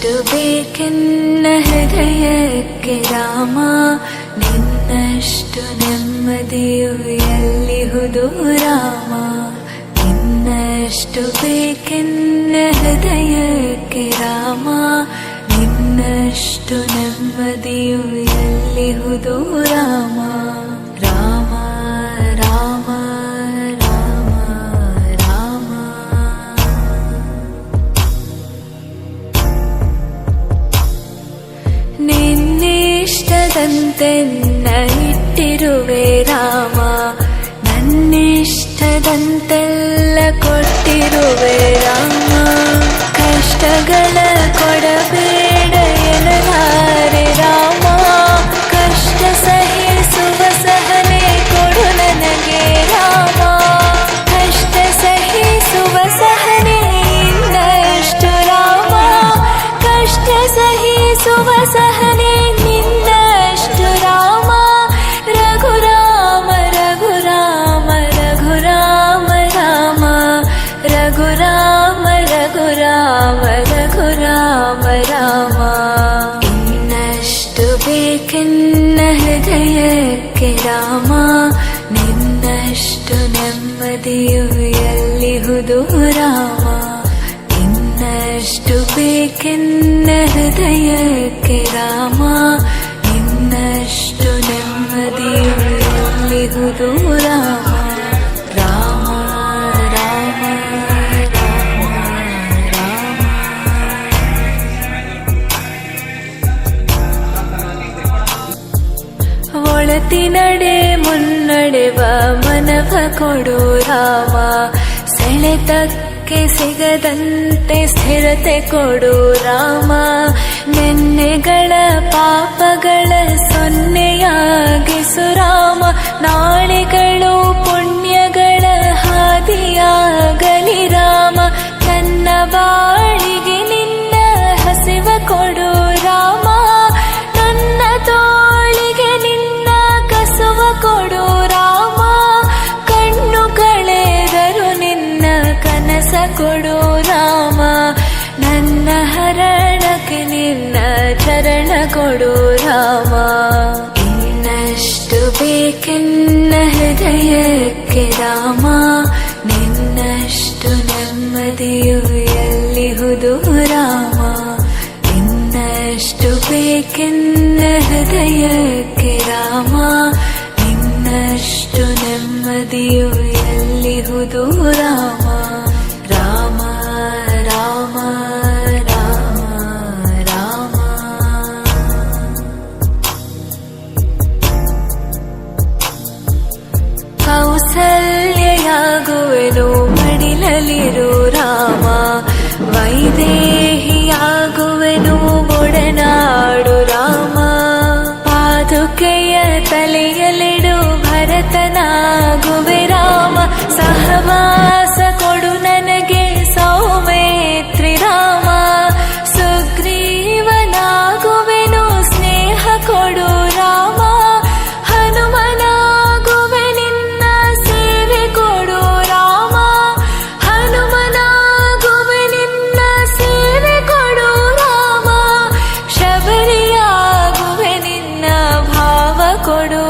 ನಿನ್ನಷ್ಟು ಬೇಕೆನ್ನ ಹೃದಯಕ್ಕೆ ರಾಮ, ನಿನ್ನಷ್ಟು ನೆಮ್ಮದಿಯು ಎಲ್ಲಿಹುದು ರಾಮ. ನಿನ್ನಷ್ಟು ಬೇಕೆನ್ನ ಹೃದಯಕ್ಕೆ ರಾಮ, ನಿನ್ನಷ್ಟು ನೆಮ್ಮದಿಯು ಎಲ್ಲಿಹುದು ರಾಮ. ರಾಮ ರಾಮ ರಾಮ ರಾಮ. ನಿನ್ನಿಷ್ಟದಂತೆನ್ನ ಇಟ್ಟಿರುವೆ ರಾಮ, ನನ್ನಿಷ್ಟದಂತೆಲ್ಲ ಕೊಟ್ಟಿರುವೆ ರಾಮ. ಕಷ್ಟಗಳ ಕೊಡಬೇಡ ಎನ್ನಲಾರೆ ರಾಮ, ಕಷ್ಟ ಸಹಿಸುವ ಸಹನೆ ಕೊಡು ನನಗೆ ರಾಮ. ಕಷ್ಟ ಸಹಿಸುವ ಸಹನೆ ಇನ್ನಷ್ಟು ರಾಮ, ಕಷ್ಟ ಸಹಿಸುವ ಸಹನೆ ನಿನ್ನಷ್ಟು ರಾಮ. ರಘುರಾಮ ರಘುರಾಮ ರಘುರಾಮ ರಾಮ, ರಘುರಾಮ ರಘುರಾಮ ರಘುರಾಮ ರಾಮ. ಇನ್ನಷ್ಟು ಬೇಕೆನ್ನ ಹೃದಯಕ್ಕೆ ರಾಮ, ನಿನ್ನಷ್ಟು ನೆಮ್ಮದಿಯು ಎಲ್ಲಿಹುದು ರಾಮ. ಇನ್ನಷ್ಟು ಬೇಕೆನ್ನ ಹೃದಯಕ್ಕೆ ರಾಮ, ನಿನ್ನಷ್ಟು ನೆಮ್ಮದಿಯು ಎಲ್ಲಿಹುದು ರಾಮ. ರಾಮ ರಾಮ ರಾಮ ರಾಮ. ಒಳತಿನಡೆ ಮುನ್ನಡೆವ ಮನವ ಕೊಡು ರಾಮ, ಸೆಳೆತಕ್ಕೆ ಸಿಗದಂತೆ ಸ್ಥಿರತೆ ಕೊಡು ರಾಮ. ನೆನ್ನೆಗಳ ಪಾಪಗಳ ಸೊನ್ನೆಯಾಗಿಸು ರಾಮ, ನಾಳೆಗಳು ಪುಣ್ಯಗಳ ಹಾದಿಯಾಗಲಿ ರಾಮ. ನನ್ನ ಬಾಳಿಗೆ ನಿನ್ನ ಹಸಿವ ಕೊಡು ರಾಮ, ನನ್ನ ತೋಳಿಗೆ ನಿನ್ನ ಕಸುವ ಕೊಡು ರಾಮ. ಕಣ್ಣು ಕಳೆದರು ನಿನ್ನ ಕನಸ ಕೊಡು ರಾಮ, ನನ್ನ ಹರಣಕ್ಕೆ ನಿನ್ನ ಚರಣ ಕೊಡು ರಾಮ. ಇನ್ನಷ್ಟು ಬೇಕೆನ್ನ ಹೃದಯಕ್ಕೆ ರಾಮ, ನಿನ್ನಷ್ಟು ನೆಮ್ಮದಿಯು ಎಲ್ಲಿಹುದು ರಾಮ. ಇನ್ನಷ್ಟು ಬೇಕೆನ್ನ ಹೃದಯಕ್ಕೆ ರಾಮ, ನಿನ್ನಷ್ಟು ನೆಮ್ಮದಿಯು ಎಲ್ಲಿಹುದು ರಾಮ. ರಾಮ ರಾಮ ರಾಮ ರಾಮ. ಕೌಸಲ್ಯಯಾಗುವೆನು ಮಡಿಲಲಿರು ರಾಮ, ವೈದೇಹಿಯಾಗುವೆನು ಒಡನಾಡು ರಾಮ. ಪಾದುಕೆಯ ತಲೆಯಲಿಡು ಭರತನಾಗುವೆ ರಾಮ, ಸಹವಾಸ ಕೊಡು ನನಗೆ ಸೌಮೇತ್ರಿ ರಾಮ. ಸುಗ್ರೀವನಾಗುವೆನು ಸ್ನೇಹ ಕೊಡು ರಾಮ, ಹನುಮನಾಗುವೆ ನಿನ್ನ ಸೇವೆ ಕೊಡು ರಾಮ. ಹನುಮನಾಗುವೆ ನಿನ್ನ ಸೇವೆ ಕೊಡು ರಾಮ, ಶಬರಿಯಾಗುವೆ ನಿನ್ನ ಭಾವ ಕೊಡು